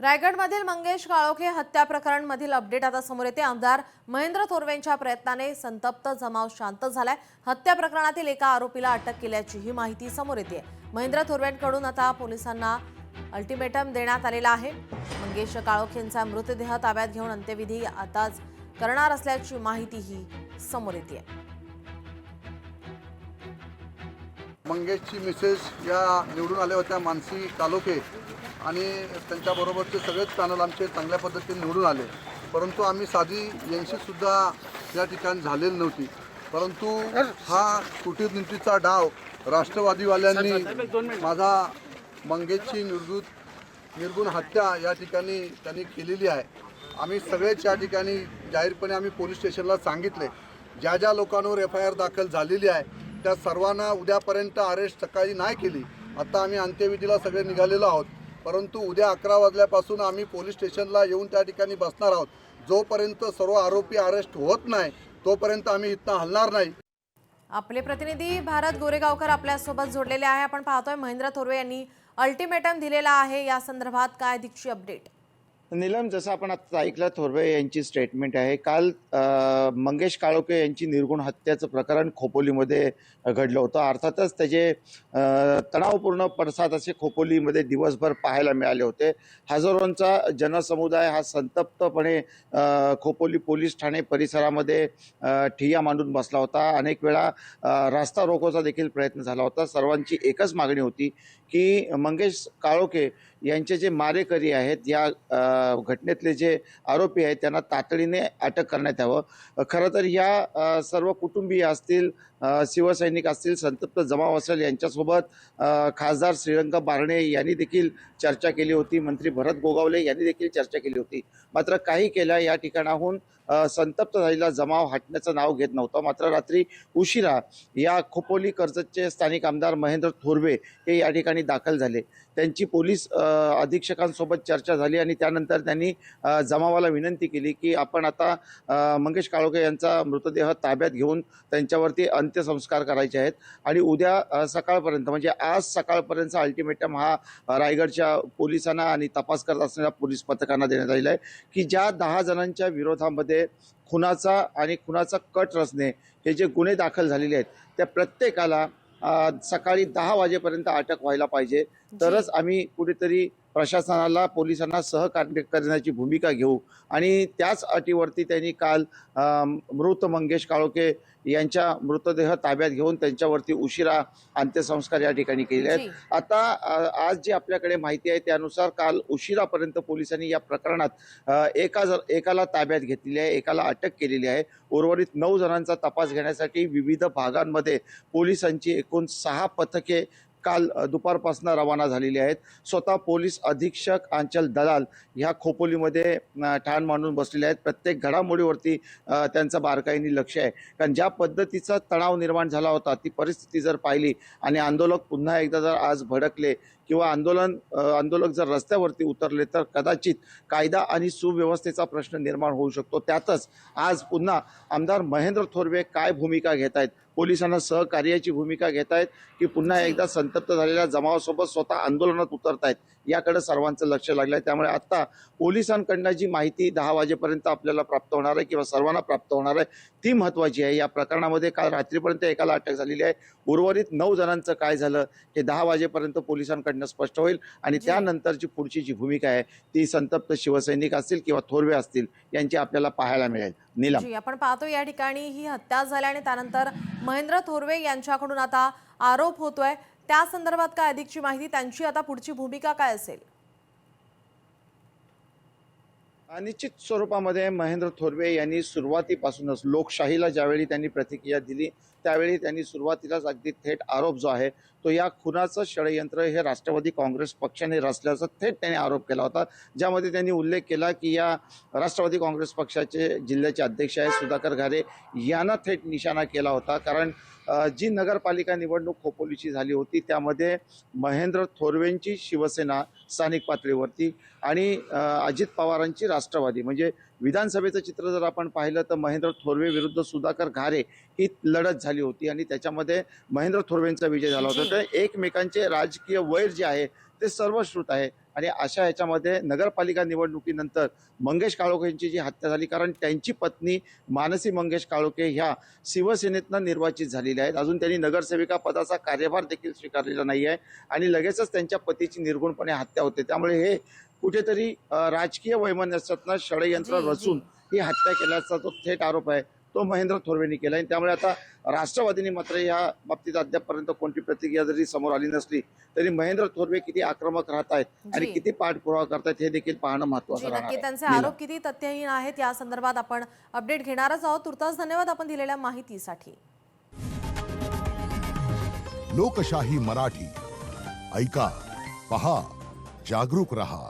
रायगडमधील मंगेश काळोखे हत्या प्रकरण मधील अपडेट आता समोर येते। आमदार महेंद्र थोरवेंच्या प्रयत्नाने संतप्त जमाव शांत झालाय। हत्या प्रकरणातील एका आरोपीला अटक केल्याची ही माहिती समोर येते। महेंद्र थोरवेंकडून आता पोलिसांना अल्टिमेटम देण्यात आलेला आहे। मंगेश काळोखेंचा मृतदेह ताब्यात घेऊन अंत्यविधी आताच करणार असल्याची माहितीही समोर येते। मंगेशची मिसेस या निवडून आल्या होत्या मानसी काळोखे आणि त्यांच्याबरोबरचे सगळेच पॅनल आमचे चांगल्या पद्धतीने निवडून आले, परंतु आम्ही साधी यांशीसुद्धा या ठिकाणी झालेली नव्हती। परंतु हा कूटनीतीचा डाव राष्ट्रवादीवाल्यांनी माझा मंगेशची निर्गुण हत्या या ठिकाणी त्यांनी केलेली आहे। आम्ही सगळेच या ठिकाणी जाहीरपणे आम्ही पोलीस स्टेशनला सांगितले, ज्या ज्या लोकांवर FIR दाखल झालेली आहे त्या सर्वांना उद्यापर्यंत अरेस्ट सकाळी नाही केली। आता आम्ही अंत्यविधीला सगळे निघालेलो आहोत, परंतु उद्या 11 वाजल्यापासून आम्ही पोलीस स्टेशनला येऊन त्या ठिकाणी बसणार आहोत। जोपर्यंत सर्व आरोपी अरेस्ट होत नाही तोपर्यंत आम्ही इथं हलणार नाही। आपले प्रतिनिधी भारत गोरेगावकर आपल्या सोबत जोडलेले आहे। आपण पाहतोय महेंद्र थोरवे यांनी अल्टिमेटम दिलेला आहे। या संदर्भात काय अधिकची अपडेट? नीलम, जसं आपण आता ऐकलं, थोरवे यांची स्टेटमेंट आहे। काल मंगेश काळोखे यांची निर्गुण हत्याचं प्रकरण खोपोलीमध्ये घडलं होतं। अर्थातच त्याचे तणावपूर्ण पडसाद असे खोपोलीमध्ये दिवसभर पाहायला मिळाले होते। हजारोंचा जनसमुदाय हा संतप्तपणे खोपोली पोलीस ठाणे परिसरामध्ये ठिय्या मांडून बसला होता। अनेक वेळा रास्ता रोकोचा देखील प्रयत्न झाला होता। सर्वांची एकच मागणी होती की मंगेश काळोखे यांचे जे मारेकरी आहेत, या घटनेतले जे आरोपी आहेत त्यांना तातडीने अटक करण्यात यावं। खरं तर या सर्व कुटुंबीय असतील, शिवसैनिक असतील, संतप्त जमाव असेल, यांच्यासोबत खासदार श्रीरंग बारणे यांनी देखील चर्चा केली होती, मंत्री भरत गोगावले यांनी देखील चर्चा केली होती। मात्र काही केल्या या ठिकाणाहून संतप्त झालेला जमाव हटण्याचं नाव घेत नव्हतं। मात्र रात्री उशिरा या खोपोली कर्जतचे स्थानिक आमदार महेंद्र थोरवे हे या ठिकाणी दाखल झाले। त्यांची पोलीस अधीक्षकांसोबत चर्चा झाली आणि त्यानंतर त्यांनी जमावाला विनंती केली की आपण आता मंगेश काळोखे यांचा मृतदेह ताब्यात घेऊन त्यांच्यावरती अंत्यसंस्कार करायचे आहेत आणि उद्या सकाळपर्यंत, म्हणजे आज सकाळपर्यंतचा अल्टिमेटम हा रायगडच्या पोलिसांना आणि तपास करत असलेल्या पोलीस पथकांना देण्यात आलेला आहे की ज्या 10 जणांच्या विरोधामध्ये खुनाचा कट रचणे हे जे गुन्हे दाखल झालेले आहेत त्या प्रत्येकाला सकाळी 10 वाजेपर्यंत अटक व्हायला पाहिजे। तरच आम्ही कुठेतरी प्रशासनाला, पोलिसांना सहकार्य करण्याची भूमिका घेऊ आणि त्याच अटीवरती त्यांनी काल मृत मंगेश काळोखे यांच्या मृतदेह ताब्यात घेऊन त्यांच्यावरती उशिरा अंत्यसंस्कार या ठिकाणी केले आहेत। आता आज जी आपल्याकडे माहिती आहे त्यानुसार काल उशिरापर्यंत पोलिसांनी या प्रकरणात एकाला ताब्यात घेतलेली आहे, एकाला अटक केलेली आहे। उर्वरित 9 जणांचा तपास घेण्यासाठी विविध भागांमध्ये पोलिसांची एकूण 6 पथके काल दुपारपासून रवाना झालेली आहेत। स्वतः पोलीस अधीक्षक अंचल दलाल ह्या खोपोलीमध्ये ठाण मांडून बसलेले आहेत। प्रत्येक घडामोडीवरती त्यांचं बारकाईने लक्ष आहे, कारण ज्या पद्धतीचा तणाव निर्माण झाला होता ती परिस्थिती जर पाहिली आणि आंदोलक पुन्हा एकदा जर आज भडकले किंवा आंदोलक जर रस्त्यावरती उतरले तर कदाचित कायदा आणि सुव्यवस्थेचा प्रश्न निर्माण होऊ शकतो। त्यातच आज पुन्हा आमदार महेंद्र थोरवे काय भूमिका घेत आहेत, पोलिसांना सहकार्याची भूमिका घेत आहेत की पुन्हा एकदा संतप्त झालेल्या जमावासोबत स्वतः आंदोलनात उतरतायत, याकडे सर्वांचं लक्ष लागलं आहे। त्यामुळे आता पोलिसांकडनं जी माहिती 10 वाजेपर्यंत आपल्याला प्राप्त होणार आहे किंवा सर्वांना प्राप्त होणार आहे ती महत्त्वाची आहे। या प्रकरणामध्ये काल रात्रीपर्यंत एकाला अटक झालेली आहे। उर्वरित 9 जणांचं काय झालं हे 10 वाजेपर्यंत पोलिसांकडनं स्पष्ट होईल आणि त्यानंतरची पुढची जी भूमिका आहे ती संतप्त शिवसैनिक असतील किंवा थोरवे असतील यांची आपल्याला पाहायला मिळेल। नीलम, आपण पाहतो या ठिकाणी ही हत्या झाली आणि त्यानंतर महेंद्र थोरवे यांच्याकडून आता आरोप होतोय, त्या संदर्भात काय अधिकची माहिती, त्यांची आता पुढची भूमिका काय असेल? अनिश्चित स्वरूपामध्ये महेंद्र थोरवे यांनी सुरुवातीपासूनच लोकशाहीला ज्यावेळी त्यांनी प्रतिक्रिया दिली त्यावेळी त्यांनी सुरुवातीलाच अगदी थेट आरोप जो आहे तो या खुनाचं षडयंत्र हे राष्ट्रवादी काँग्रेस पक्षाने रचल्याचा थेट त्यांनी आरोप केला होता, ज्यामध्ये त्यांनी उल्लेख केला की या राष्ट्रवादी काँग्रेस पक्षाचे जिल्ह्याचे अध्यक्ष आहेत सुधाकर घारे यांना थेट निशाणा केला होता। कारण जी नगरपालिका निवडणूक खोपोलीची झाली होती त्यामध्ये महेंद्र थोरवेंची शिवसेना स्थानिक पातळीवरती आणि अजित पवारांची राष्ट्रवादी, म्हणजे विधानसभेचं चित्र जर आपण पाहिलं तर महेंद्र थोरवे विरुद्ध सुधाकर घारे ही लढत झाली होती आणि त्याच्यामध्ये महेंद्र थोरवेंचा विजय झाला होता। तर एकमेकांचे राजकीय वैर जे आहे ते सर्वश्रुत आहे। आणि अशा ह्याच्यामध्ये नगरपालिका निवडणुकीनंतर मंगेश काळोखे यांची जी हत्या झाली, कारण त्यांची पत्नी मानसी मंगेश काळोखे ह्या शिवसेनेतनं निर्वाचित झालेल्या आहेत. अजून त्यांनी नगरसेविका पदाचा कार्यभार देखील स्वीकारलेला नाही आहे आणि लगेचच त्यांच्या पतीची निर्गुणपणे हत्या होते. त्यामुळे हे कुठेतरी राजकीय वैमनस्यातनं षडयंत्र जी, रचून ही हत्या केल्याचा जो थेट आरोप आहे तो महेंद्र थोरवेंनी केला आहे. त्यामुळे आता राष्ट्रवादीने मात्र या बाबतीत अद्यापपर्यंत कोणती प्रतिक्रिया जरी समोर आली नसली तरी महेंद्र थोरवे किती आक्रमक राहत आहेत आणि जी. किती पाठपुरावा करतायत हे देखील पाहणं जी महत्त्वाचं राहणार नक्की आहे. त्यांचे लीना. आरोप किती तथ्यहीन आहेत या संदर्भात आपण अपडेट घेणारच आहोत. तुर्तास धन्यवाद आपण दिलेल्या माहितीसाठी. लोकशाही मराठी ऐका, पहा, जागरूक रहा.